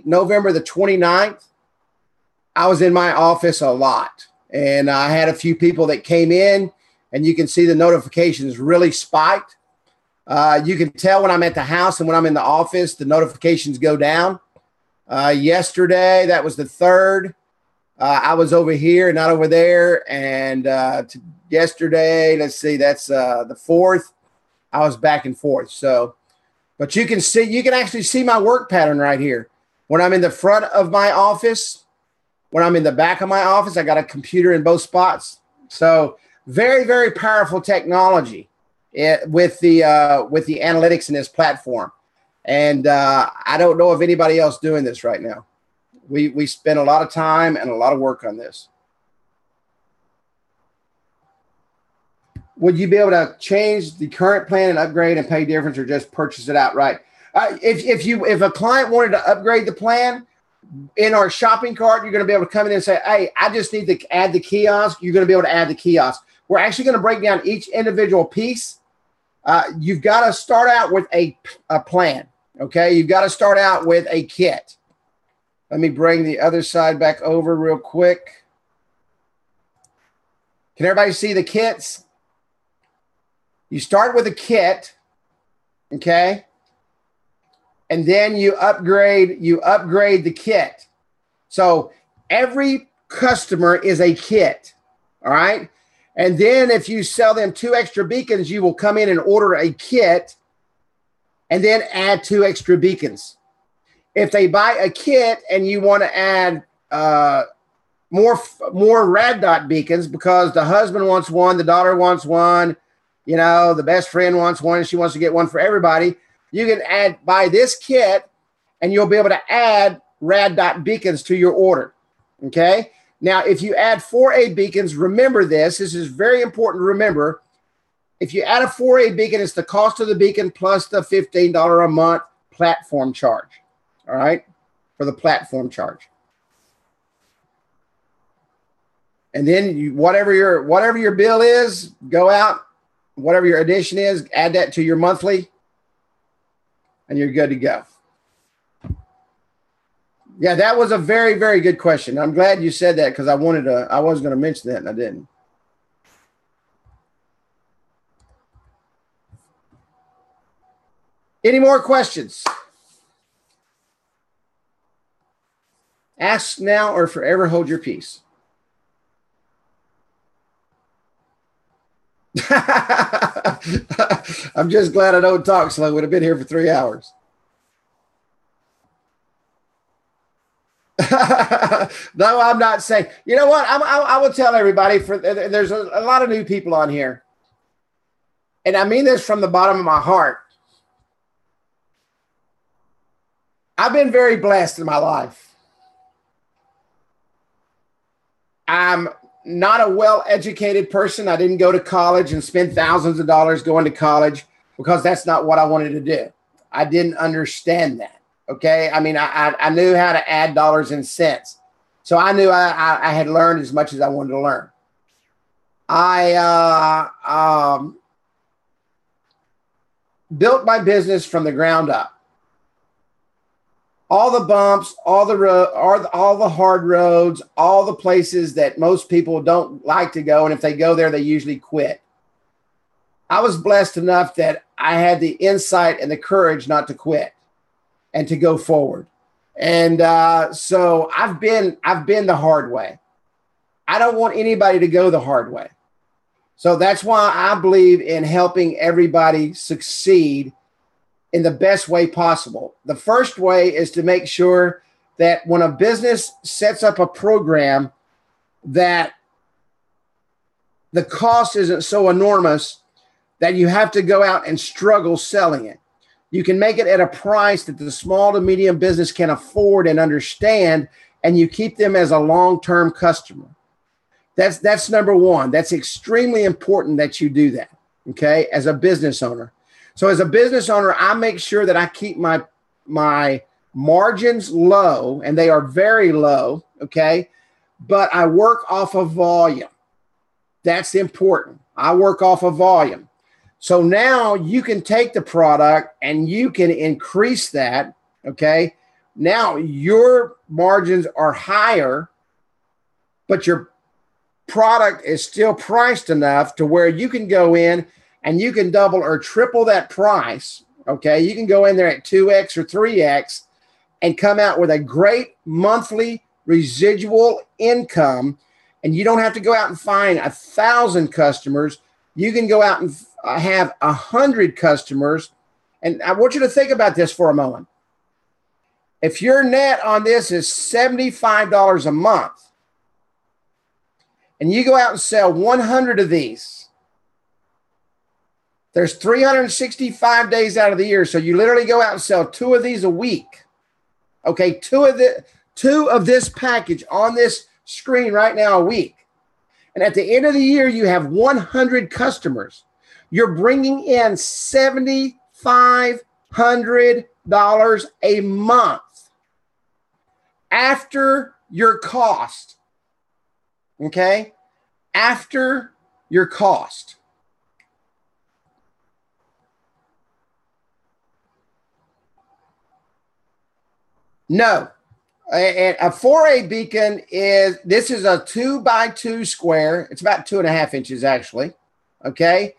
Speaker 1: November the 29th. I was in my office a lot, and I had a few people that came in, and you can see the notifications really spiked. You can tell when I'm at the house and when I'm in the office, the notifications go down. Yesterday, that was the 3rd. I was over here, not over there. And yesterday, let's see, that's the 4th. I was back and forth. So, but you can actually see my work pattern right here. When I'm in the front of my office, when I'm in the back of my office, I got a computer in both spots. So very, very powerful technology with the analytics in this platform. And I don't know of anybody else doing this right now. We spend a lot of time and a lot of work on this. Would you be able to change the current plan and upgrade and pay difference, or just purchase it outright? If a client wanted to upgrade the plan in our shopping cart, you're going to be able to come in and say, hey, I just need to add the kiosk. You're going to be able to add the kiosk. We're actually going to break down each individual piece. You've got to start out with a plan. Okay. You've got to start out with a kit. Let me bring the other side back over real quick. Can everybody see the kits? You start with a kit, okay? And then you upgrade the kit. So every customer is a kit, all right? And then if you sell them 2 extra beacons, you will come in and order a kit and then add 2 extra beacons. If they buy a kit and you want to add more rad dot beacons because the husband wants one, the daughter wants one, you know, the best friend wants one, and she wants to get one for everybody, you can buy this kit and you'll be able to add rad dot beacons to your order. Okay. Now, if you add 4A beacons, remember this is very important to remember. If you add a 4A beacon, it's the cost of the beacon plus the $15 a month platform charge. All right. For the platform charge. And then whatever your bill is, go out, whatever your addition is, add that to your monthly, and you're good to go. Yeah, that was a very, very good question. I'm glad you said that because I was going to mention that and I didn't. Any more questions? Ask now or forever hold your peace. I'm just glad I don't talk slow. I would have been here for 3 hours. No, I'm not saying. You know what? I will tell everybody. There's a lot of new people on here, and I mean this from the bottom of my heart. I've been very blessed in my life. I'm not a well-educated person. I didn't go to college and spend thousands of dollars going to college because that's not what I wanted to do. I didn't understand that. Okay. I mean, I knew how to add dollars and cents. So I knew I had learned as much as I wanted to learn. I built my business from the ground up. All the bumps, all the hard roads, all the places that most people don't like to go. And if they go there, they usually quit. I was blessed enough that I had the insight and the courage not to quit and to go forward. And so I've been the hard way. I don't want anybody to go the hard way. So that's why I believe in helping everybody succeed in the best way possible. The first way is to make sure that when a business sets up a program, that the cost isn't so enormous that you have to go out and struggle selling it. You can make it at a price that the small to medium business can afford and understand, and you keep them as a long-term customer. That's number one. That's extremely important that you do that, okay, as a business owner. So as a business owner, I make sure that I keep my margins low, and they are very low, okay, but I work off of volume. That's important. I work off of volume. So now you can take the product and you can increase that, okay? Now your margins are higher, but your product is still priced enough to where you can go in and you can double or triple that price, okay? You can go in there at 2X or 3X and come out with a great monthly residual income, and you don't have to go out and find 1,000 customers. You can go out and have 100 customers. And I want you to think about this for a moment. If your net on this is $75 a month, and you go out and sell 100 of these, there's 365 days out of the year. So you literally go out and sell 2 of these a week. Okay, 2 of this package on this screen right now a week. And at the end of the year, you have 100 customers. You're bringing in $7,500 a month after your cost. Okay? After your cost. No. A 4A beacon this is a 2x2 square. It's about 2.5 inches actually. Okay.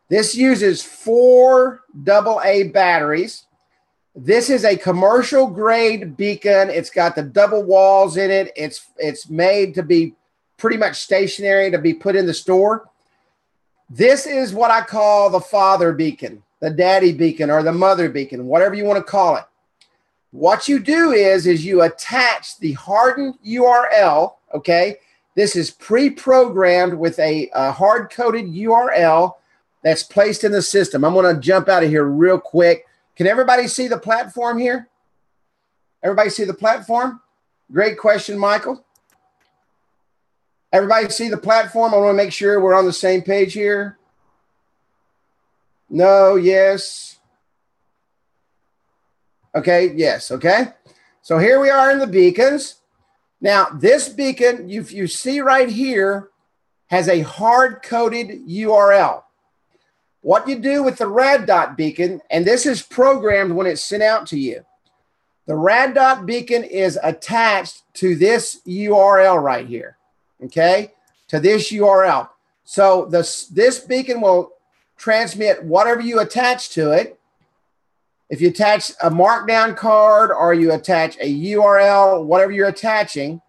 Speaker 1: This uses 4 AA batteries. This is a commercial grade beacon. It's got the double walls in it. It's made to be pretty much stationary, to be put in the store. This is what I call the father beacon, the daddy beacon, or the mother beacon, whatever you want to call it. What you do is you attach the hardened URL, okay? This is pre-programmed with a hard-coded URL that's placed in the system. I'm going to jump out of here real quick. Can everybody see the platform here? Everybody see the platform? Great question, Michael. Everybody see the platform? I want to make sure we're on the same page here. No, yes. Okay, yes, okay. So here we are in the beacons. Now, this beacon, you see right here, has a hard-coded URL. What you do with the rad dot beacon, and this is programmed when it's sent out to you. The rad dot beacon is attached to this URL right here, okay, to this URL. So this beacon will transmit whatever you attach to it. If you attach a markdown card or you attach a URL, whatever you're attaching,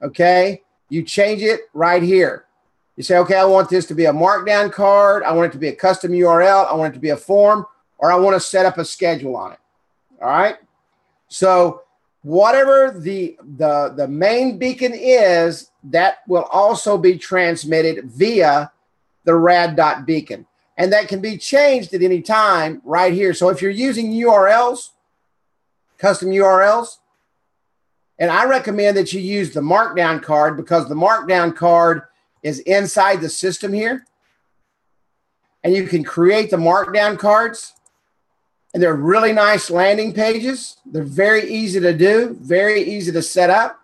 Speaker 1: okay, you change it right here. You say, okay, I want this to be a markdown card. I want it to be a custom URL. I want it to be a form, or I want to set up a schedule on it. All right. So whatever the main beacon is, that will also be transmitted via the rad dot beacon. And that can be changed at any time right here. So if you're using URLs, custom URLs, and I recommend that you use the markdown card, because the markdown card is inside the system here. And you can create the markdown cards. And they're really nice landing pages. They're very easy to do, very easy to set up.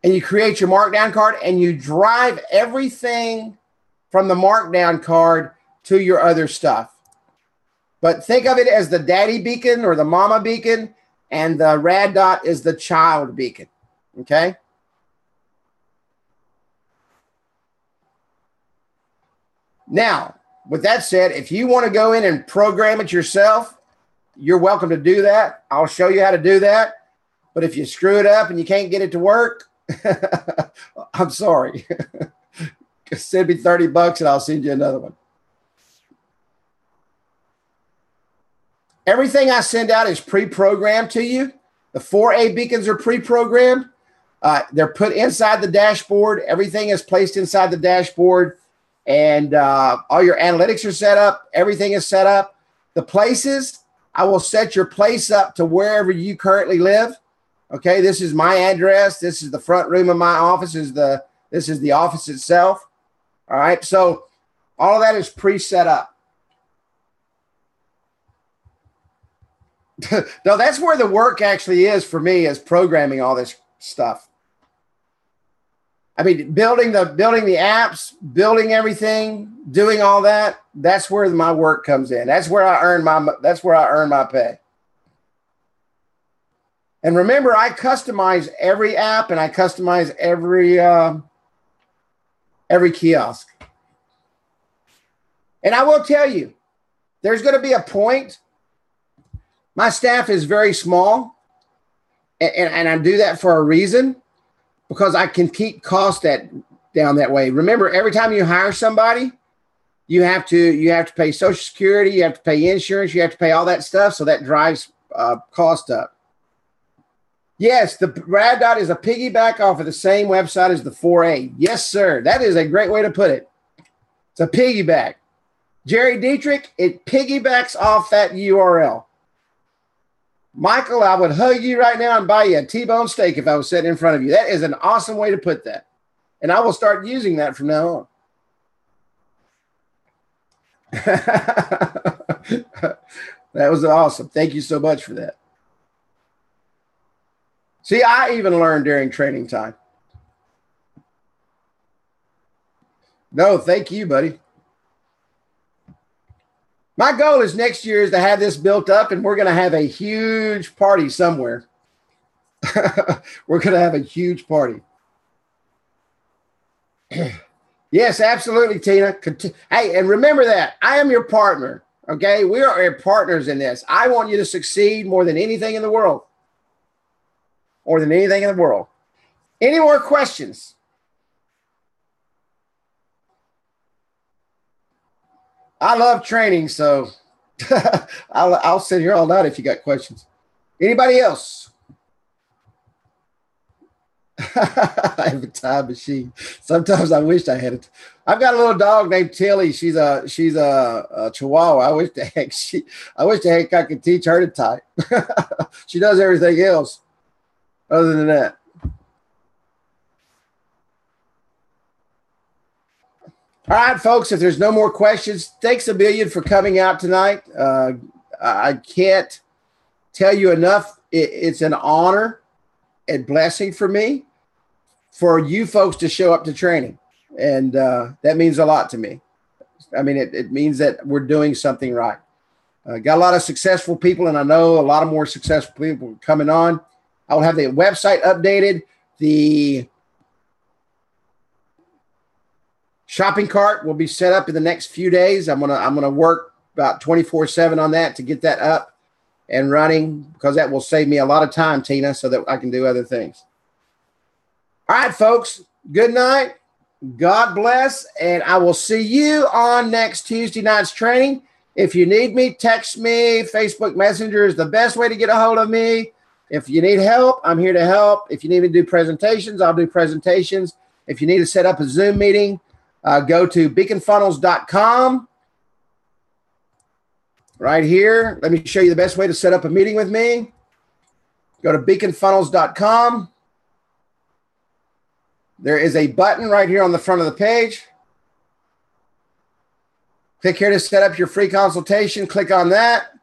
Speaker 1: And you create your markdown card and you drive everything from the markdown card to your other stuff. But think of it as the daddy beacon or the mama beacon, and the rad dot is the child beacon. Okay. Now, with that said, if you want to go in and program it yourself, you're welcome to do that. I'll show you how to do that. But if you screw it up and you can't get it to work, I'm sorry. Send me $30 and I'll send you another one. Everything I send out is pre-programmed to you. The 4A beacons are pre-programmed. They're put inside the dashboard. Everything is placed inside the dashboard. And all your analytics are set up. Everything is set up. The places, I will set your place up to wherever you currently live. Okay, this is my address. This is the front room of my office. This is the office itself. All right, so all of that is pre-set up. No, that's where the work actually is for me, is programming all this stuff. I mean, building the apps, building everything, doing all that. That's where my work comes in. That's where I earn my pay. And remember, I customize every app and I customize every kiosk. And I will tell you, there's going to be a point. My staff is very small, and I do that for a reason, because I can keep costs down that way. Remember, every time you hire somebody, you have to pay Social Security, you have to pay insurance, you have to pay all that stuff, so that drives cost up. Yes, the Rad Dot is a piggyback off of the same website as the 4A. Yes, sir. That is a great way to put it. It's a piggyback. Jerry Dietrich, it piggybacks off that URL. Michael, I would hug you right now and buy you a T-bone steak if I was sitting in front of you. That is an awesome way to put that. And I will start using that from now on. That was awesome. Thank you so much for that. See, I even learned during training time. No, thank you, buddy. My goal is next year is to have this built up, and we're going to have a huge party somewhere. We're going to have a huge party. Yes, absolutely, Tina. Hey, and remember that I am your partner. Okay, we are partners in this. I want you to succeed more than anything in the world. More than anything in the world. Any more questions? I love training, so I'll sit here all night if you got questions. Anybody else? I have a time machine. Sometimes I wish I had it. I've got a little dog named Tilly. She's a Chihuahua. I wish the heck I could teach her to type. She does everything else other than that. All right, folks, if there's no more questions, thanks a billion for coming out tonight. I can't tell you enough. It's an honor and blessing for me for you folks to show up to training. And that means a lot to me. I mean, it means that we're doing something right. Got a lot of successful people, and I know a lot of more successful people coming on. I will have the website updated. The shopping cart will be set up in the next few days. I'm gonna work about 24/7 on that to get that up and running, because that will save me a lot of time, Tina, so that I can do other things. All right, folks. Good night. God bless, and I will see you on next Tuesday night's training. If you need me, text me. Facebook Messenger is the best way to get a hold of me. If you need help, I'm here to help. If you need me to do presentations, I'll do presentations. If you need to set up a Zoom meeting, go to beaconfunnels.com. Right here. Let me show you the best way to set up a meeting with me. Go to beaconfunnels.com. There is a button right here on the front of the page. Click here to set up your free consultation. Click on that.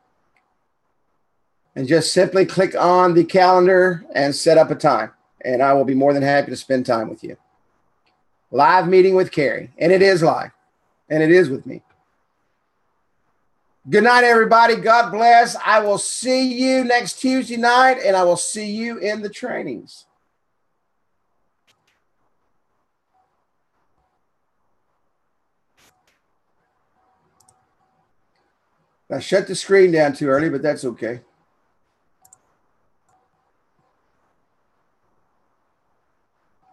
Speaker 1: And just simply click on the calendar and set up a time. And I will be more than happy to spend time with you. Live meeting with Carrie. And it is live. And it is with me. Good night, everybody. God bless. I will see you next Tuesday night, and I will see you in the trainings. I shut the screen down too early, but that's okay.